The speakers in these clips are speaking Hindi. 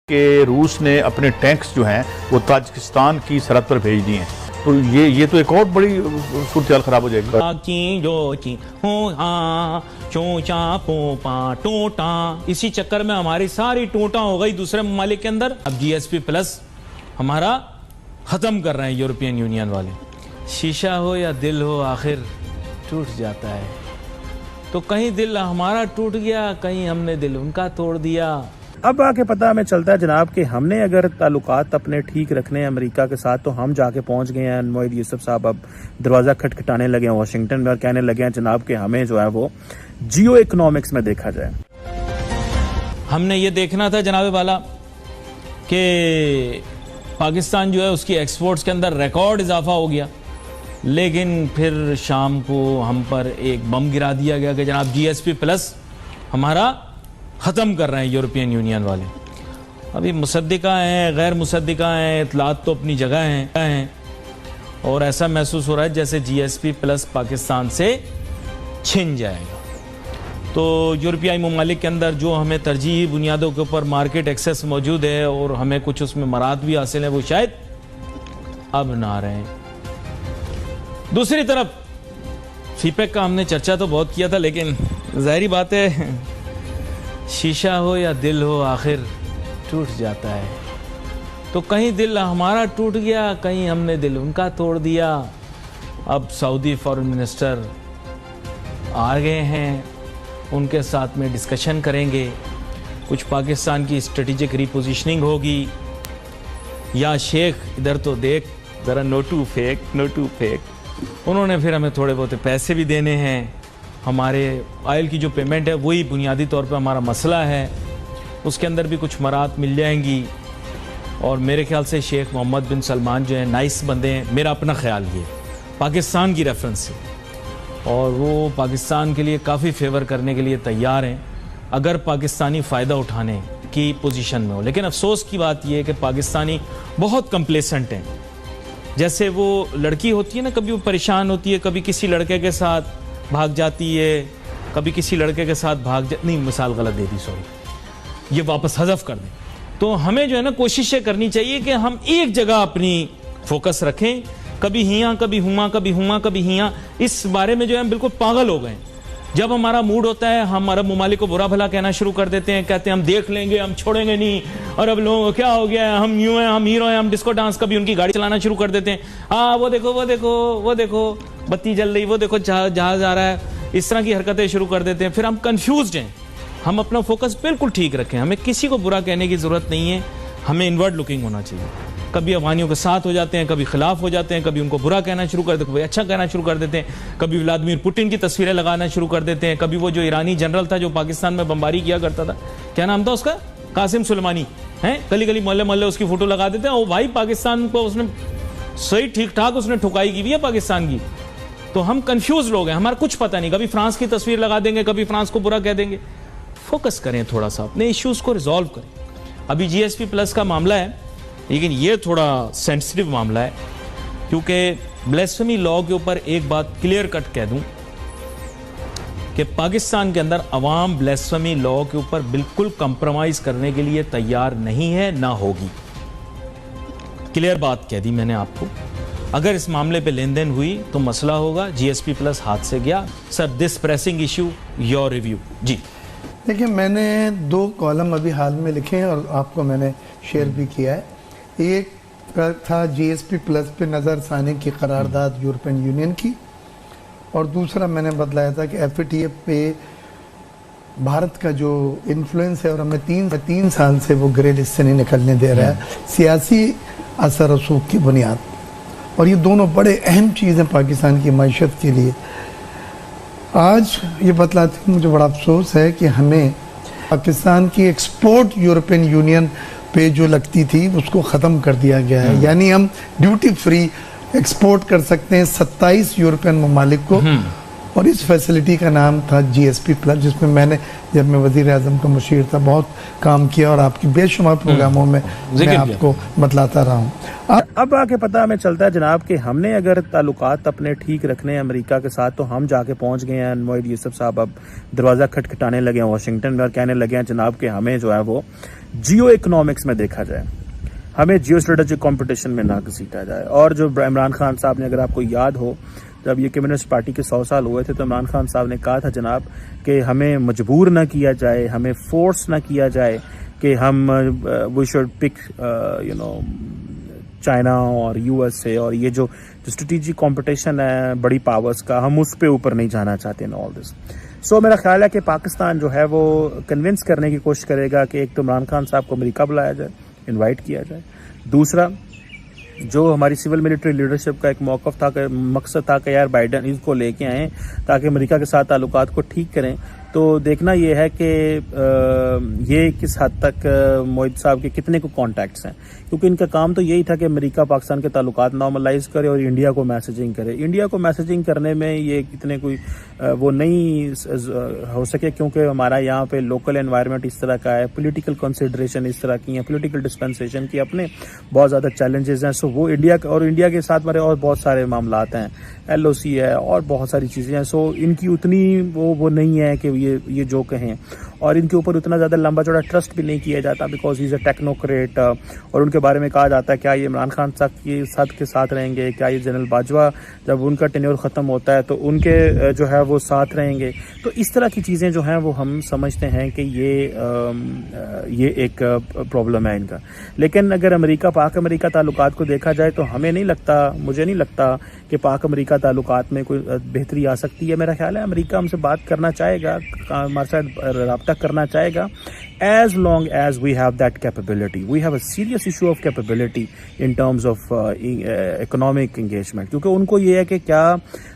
कि रूस ने अपने टैंक्स जो हैं वो ताजिकिस्तान की सरहद पर भेज दिए हैं, तो ये तो एक और बड़ी सूरत खराब हो जाएगी। इसी चक्कर में हमारी सारी टूटा हो गई दूसरे ममालिक के अंदर। अब GSP प्लस हमारा खत्म कर रहे हैं यूरोपियन यूनियन वाले। शीशा हो या दिल हो आखिर टूट जाता है, तो कहीं दिल हमारा टूट गया, कहीं हमने दिल उनका तोड़ दिया। अब आके पता हमें चलता है जनाब कि हमने अगर ताल्लुकात अपने ठीक रखने हैं अमेरिका के साथ, तो हम जाके पहुंच गए हैं। मोहित यूसुफ साहब अब दरवाज़ा खटखटाने लगे हैं वाशिंगटन में और कहने लगे हैं जनाब कि हमें जो है वो जियो इकोनॉमिक्स में देखा जाए। हमने ये देखना था जनाब वाला कि पाकिस्तान जो है उसकी एक्सपोर्ट्स के अंदर रिकॉर्ड इजाफा हो गया, लेकिन फिर शाम को हम पर एक बम गिरा दिया गया कि जनाब GSP प्लस हमारा ख़त्म कर रहे हैं यूरोपियन यूनियन वाले। अभी मुसद्दिका हैं, गैर मुसद्दिका हैं, इतलात तो अपनी जगह हैं और ऐसा महसूस हो रहा है जैसे GSP प्लस पाकिस्तान से छिन जाएगा। तो यूरोपियाई ममालिक के अंदर जो हमें तरजीही बुनियादों के ऊपर मार्केट एक्सेस मौजूद है और हमें कुछ उसमें मराद भी हासिल है, वो शायद अब ना रहे। दूसरी तरफ फीपेक का हमने चर्चा तो बहुत किया था, लेकिन ज़ाहिरी बात है शीशा हो या दिल हो आखिर टूट जाता है, तो कहीं दिल हमारा टूट गया, कहीं हमने दिल उनका तोड़ दिया। अब सऊदी फॉरेन मिनिस्टर आ गए हैं, उनके साथ में डिस्कशन करेंगे, कुछ पाकिस्तान की स्ट्रेटेजिक रिपोजिशनिंग होगी। या शेख इधर तो देख ज़रा, नो टू फेक। उन्होंने फिर हमें थोड़े बहुत पैसे भी देने हैं। हमारे ऑयल की जो पेमेंट है वही बुनियादी तौर पे हमारा मसला है, उसके अंदर भी कुछ मराहत मिल जाएंगी। और मेरे ख्याल से शेख मोहम्मद बिन सलमान जो है नाइस बंदे हैं, मेरा अपना ख्याल ये पाकिस्तान की रेफरेंस से, और वो पाकिस्तान के लिए काफ़ी फेवर करने के लिए तैयार हैं अगर पाकिस्तानी फ़ायदा उठाने की पोजीशन में हो। लेकिन अफसोस की बात यह है कि पाकिस्तानी बहुत कंप्लेसेंट हैं। जैसे वो लड़की होती है ना, कभी वो परेशान होती है, कभी किसी लड़के के साथ भाग जाती है, कभी किसी लड़के के साथ नहीं, मिसाल गलत दे दी, सॉरी, ये वापस हज़फ कर दें। तो हमें जो है ना कोशिशें करनी चाहिए कि हम एक जगह अपनी फोकस रखें, कभी हियाँ कभी हुमा, कभी हुमा कभी हियाँ। इस बारे में जो है हम बिल्कुल पागल हो गए। जब हमारा मूड होता है हम अरब ममालिक को बुरा भला कहना शुरू कर देते हैं, कहते हैं हम देख लेंगे, हम छोड़ेंगे नहीं, और अब लोगों को क्या हो गया है, हम यूं हैं, हम हीरो हैं, हम डिस्को डांस, कभी उनकी गाड़ी चलाना शुरू कर देते हैं। वो देखो बत्ती जल रही, वो देखो जहाज आ रहा है, इस तरह की हरकतें शुरू कर देते हैं। फिर हम कंफ्यूज्ड हैं। हम अपना फोकस बिल्कुल ठीक रखें, हमें किसी को बुरा कहने की ज़रूरत नहीं है, हमें इनवर्ड लुकिंग होना चाहिए। कभी अफगानियों के साथ हो जाते हैं, कभी खिलाफ हो जाते हैं, कभी उनको बुरा कहना शुरू कर देते हैं, कभी अच्छा कहना शुरू कर देते हैं, कभी व्लादिमीर पुतिन की तस्वीरें लगाना शुरू कर देते हैं, कभी वो जो ईरानी जनरल था जो पाकिस्तान में बमबारी किया करता था, क्या नाम था उसका, कासिम सुलेमानी, हैं, गली गली मोहल्ले मोहल्ले उसकी फोटो लगा देते हैं। ओ भाई, पाकिस्तान को उसने सही ठीक ठाक उसने ठुकाई की हुई है पाकिस्तान की। तो हम कंफ्यूज लोग हैं, हमारा कुछ पता नहीं, कभी फ्रांस की तस्वीर लगा देंगे, कभी फ्रांस को बुरा कह देंगे। फोकस करें थोड़ा सा, अपने इश्यूज को रिजॉल्व करें। अभी GSP प्लस का मामला है, लेकिन ये थोड़ा सेंसिटिव मामला है, क्योंकि ब्लेस्फेमी लॉ के ऊपर एक बात क्लियर कट कह दूं कि पाकिस्तान के अंदर अवाम ब्लेस्फेमी लॉ के ऊपर बिल्कुल कंप्रोमाइज करने के लिए तैयार नहीं है, ना होगी। क्लियर बात कह दी मैंने आपको। अगर इस मामले पे लेन देन हुई तो मसला होगा, GSP प्लस हाथ से गया। Sir, this pressing issue, your review. जी देखिए, मैंने 2 कॉलम अभी हाल में लिखे हैं और आपको मैंने शेयर भी किया है। एक था GSP प्लस पे नज़रसानी की करारदाद यूरोपियन यूनियन की, और दूसरा मैंने बतलाया था कि FATF पे भारत का जो इन्फ्लुएंस है और हमें 3 साल से वो ग्रे लिस्ट से नहीं निकलने दे रहा है, सियासी असर रसूख की बुनियाद। और ये दोनों बड़े अहम चीज़ हैं पाकिस्तान की मईशत के लिए। आज ये बतलाते हैं, मुझे बड़ा अफसोस है कि हमें पाकिस्तान की एक्सपोर्ट यूरोपियन यूनियन पे जो लगती थी उसको ख़त्म कर दिया गया है। यानी हम ड्यूटी फ्री एक्सपोर्ट कर सकते हैं 27 यूरोपियन ममालिक को, और इस फैसिलिटी का नाम था GSP प्लस, जिसमें मैंने जब मैं वज़ीर आज़म का मुशीर था बहुत काम किया और आपकी बेशुमार प्रोग्रामों में मैं आपको बतलाता रहा हूँ। अब आके पता हमें चलता है जनाब कि हमने अगर ताल्लुकात अपने ठीक रखने हैं अमेरिका के साथ, तो हम जाके पहुंच गए हैं। मोईद यूसुफ साहब अब दरवाज़ा खटखटाने लगे हैं वाशिंगटन में और कहने लगे हैं जनाब कि हमें जो है वो जियो इकोनॉमिक्स में देखा जाए, हमें जियो स्ट्रेटेजिक कॉम्पिटिशन में ना घसीटा जाए। और जो इमरान खान साहब ने, अगर आपको याद हो, जब ये कम्युनिस्ट पार्टी के 100 साल हुए थे तो इमरान खान साहब ने कहा था जनाब कि हमें मजबूर ना किया जाए, हमें फोर्स ना किया जाए कि हम वी शुड पिक चाइना और US से, और ये जो स्ट्रेटेजिक कंपटीशन है बड़ी पावर्स का, हम उस पे ऊपर नहीं जाना चाहते इन ऑल दिस। सो मेरा ख्याल है कि पाकिस्तान जो है वो कन्विंस करने की कोशिश करेगा कि एक तो इमरान खान साहब को अमेरिका बुलाया जाए, इनवाइट किया जाए। दूसरा, जो हमारी सिविल मिलिट्री लीडरशिप का एक मौक़िफ़ था, मकसद था कि यार बाइडन इसको लेके आएँ ताकि अमेरिका के साथ ताल्लुकात को ठीक करें। तो देखना ये है कि ये किस हद तक मोईद साहब के कितने को कॉन्टैक्ट्स हैं, क्योंकि इनका काम तो यही था कि अमेरिका पाकिस्तान के ताल्लुकात नॉर्मलाइज करे और इंडिया को मैसेजिंग करे। इंडिया को मैसेजिंग करने में ये कितने कोई वो नहीं हो सके, क्योंकि हमारा यहाँ पे लोकल एनवायरनमेंट इस तरह का है, पॉलिटिकल कंसिडरेशन इस तरह की है, पॉलिटिकल डिस्पेंसेशन की अपने बहुत ज़्यादा चैलेंजेस हैं। सो वो इंडिया के साथ हमारे और बहुत सारे मामलात हैं, LOC है और बहुत सारी चीज़ें हैं। सो इनकी उतनी वो नहीं है कि ये जो कहें, और इनके ऊपर उतना ज़्यादा लंबा चौड़ा ट्रस्ट भी नहीं किया जाता, because he is a technocrat. और उनके बारे में कहा जाता है क्या ये इमरान खान साहब की साथ के साथ रहेंगे, क्या ये जनरल बाजवा जब उनका टेन्योर ख़त्म होता है तो उनके जो है वो साथ रहेंगे। तो इस तरह की चीज़ें जो हैं वो हम समझते हैं कि ये एक प्रॉब्लम है इनका। लेकिन अगर पाक अमेरिका ताल्लुकात को देखा जाए तो मुझे नहीं लगता कि पाक अमेरिका ताल्लुकात में कोई बेहतरी आ सकती है। मेरा ख्याल है अमेरिका हमसे बात करना चाहेगा, हमारे साथ रब्ता करना चाहेगा, as long as we have that capability. We have a serious issue of capability in terms of economic engagement, क्योंकि उनको ये है कि क्या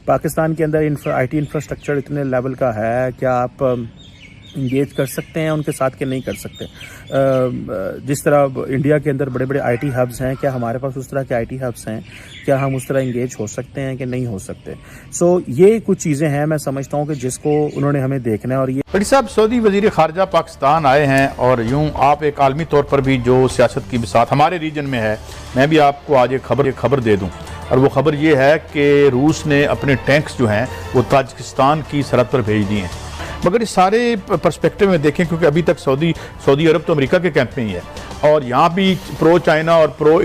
पाकिस्तान के अंदर IT इंफ्रास्ट्रक्चर इतने लेवल का है, क्या आप इंगेज कर सकते हैं उनके साथ, के नहीं कर सकते। जिस तरह इंडिया के अंदर बड़े बड़े IT हब्स हैं, क्या हमारे पास उस तरह के IT हब्स हैं, क्या हम उस तरह इंगेज हो सकते हैं कि नहीं हो सकते। सो ये कुछ चीज़ें हैं, मैं समझता हूँ कि जिसको उन्होंने हमें देखना है। और ये बड़ी साहब, सऊदी वज़ीर ख़ारजा पाकिस्तान आए हैं और यूँ आप एक आलमी तौर पर भी जो सियासत की बिसात हमारे रीजन में है, मैं भी आपको आज एक खबर दे दूँ, और वो खबर ये है कि रूस ने अपने टैंक्स जो हैं वो ताजिकिस्तान की सरहद पर भेज दिए हैं। मगर इस सारे पर्सपेक्टिव में देखें, क्योंकि अभी तक सऊदी अरब तो अमेरिका के कैंप में ही है, और यहाँ भी प्रो चाइना और प्रो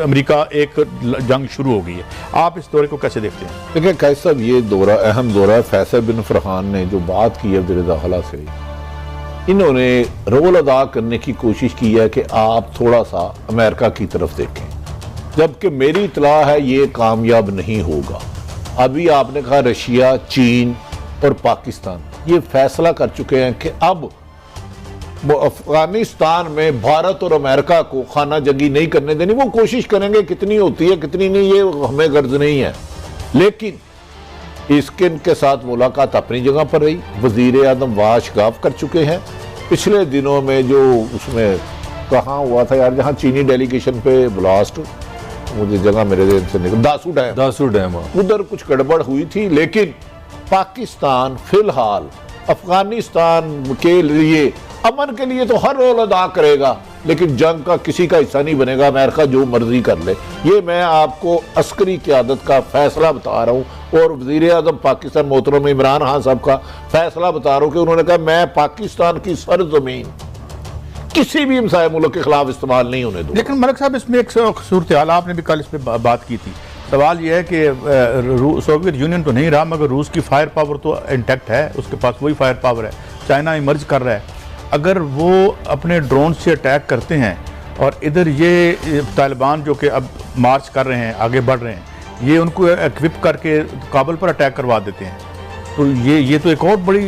अमेरिका एक जंग शुरू हो गई है। आप इस दौरे को कैसे देखते हैं? देखिए कैस साहब, ये दौरा अहम दौरा है। फैसल बिन फरहान ने जो बात की है वज़ीर दाखिला से, इन्होंने रोल अदा करने की कोशिश की है कि आप थोड़ा सा अमेरिका की तरफ देखें, जबकि मेरी इतला है ये कामयाब नहीं होगा। अभी आपने कहा रशिया, चीन और पाकिस्तान ये फैसला कर चुके हैं कि अब वो अफगानिस्तान में भारत और अमेरिका को खाना जंगी नहीं करने देनी। वो कोशिश करेंगे, कितनी होती है कितनी नहीं ये हमें गर्ज नहीं है, लेकिन इनके साथ मुलाकात अपनी जगह पर रही। वजीर आज़म वाशगाफ कर चुके हैं। पिछले दिनों में जो उसमें कहाँ हुआ था यार, जहाँ चीनी डेलीगेशन पे ब्लास्ट, मुझे जगह मेरे देश से निकल, दासू डैम उधर कुछ गड़बड़ हुई थी। लेकिन पाकिस्तान फिलहाल अफगानिस्तान के लिए, अमन के लिए तो हर रोल अदा करेगा, लेकिन जंग का किसी का हिस्सा नहीं बनेगा। अमेरिका जो मर्जी कर ले, ये मैं आपको अस्करी क़यादत का फैसला बता रहा हूँ, और वज़ीर आज़म पाकिस्तान मोहतरम इमरान खान साहब का फैसला बता रहा हूँ कि उन्होंने कहा मैं पाकिस्तान की सरजमीन किसी भी हमसाया मुल्क के खिलाफ इस्तेमाल नहीं होने दूंगा। लेकिन मलिक साहब, इसमें एक सूरत हाल, आपने भी कल इस पर बात की थी। सवाल यह है कि सोवियत यूनियन तो नहीं रहा, मगर रूस की फायर पावर तो इंटैक्ट है, उसके पास वही फायर पावर है। चाइना इमर्ज कर रहा है, अगर वो अपने ड्रोन से अटैक करते हैं और इधर ये तालिबान जो कि अब मार्च कर रहे हैं, आगे बढ़ रहे हैं, ये उनको एक्विप करके काबुल पर अटैक करवा देते हैं, तो ये तो एक और बड़ी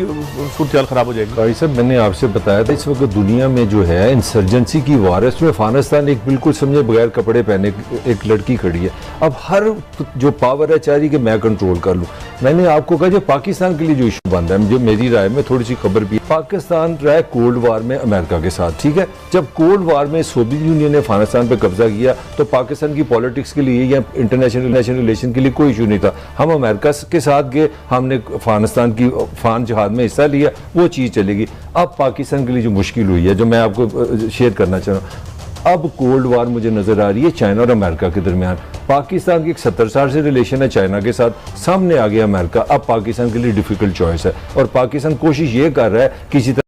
सूरत खराब हो जाएगी। भाई साहब, मैंने आपसे बताया था इस वक्त दुनिया में जो है इंसर्जेंसी की वार है, उसमें अफगानिस्तान एक बिल्कुल समझे बगैर कपड़े पहने एक लड़की खड़ी है। अब हर जो पावर है चाह रही कि मैं कंट्रोल कर लूँ। मैंने आपको कहा जो पाकिस्तान के लिए जो इशू बन रहा है, जो मेरी राय में थोड़ी सी खबर भी, पाकिस्तान रहा है कोल्ड वार में अमेरिका के साथ, ठीक है। जब कोल्ड वार में सोवियत यूनियन ने अफगानिस्तान पर कब्जा किया तो पाकिस्तान की पॉलिटिक्स के लिए या इंटरनेशनल रिलेशन के लिए कोई इशू नहीं था। हम अमेरिका के साथ गए, हमने अफगानिस्तान की अफगान जिहाद में हिस्सा लिया, वो चीज़ चलेगी। अब पाकिस्तान के लिए जो मुश्किल हुई है, जो मैं आपको शेयर करना चाह रहा हूँ, अब कोल्ड वार मुझे नजर आ रही है चाइना और अमेरिका के दरमियान। पाकिस्तान की एक 70 साल से रिलेशन है चाइना के साथ, सामने आ गया अमेरिका। अब पाकिस्तान के लिए डिफिकल्ट चॉइस है और पाकिस्तान कोशिश ये कर रहा है किसी तरह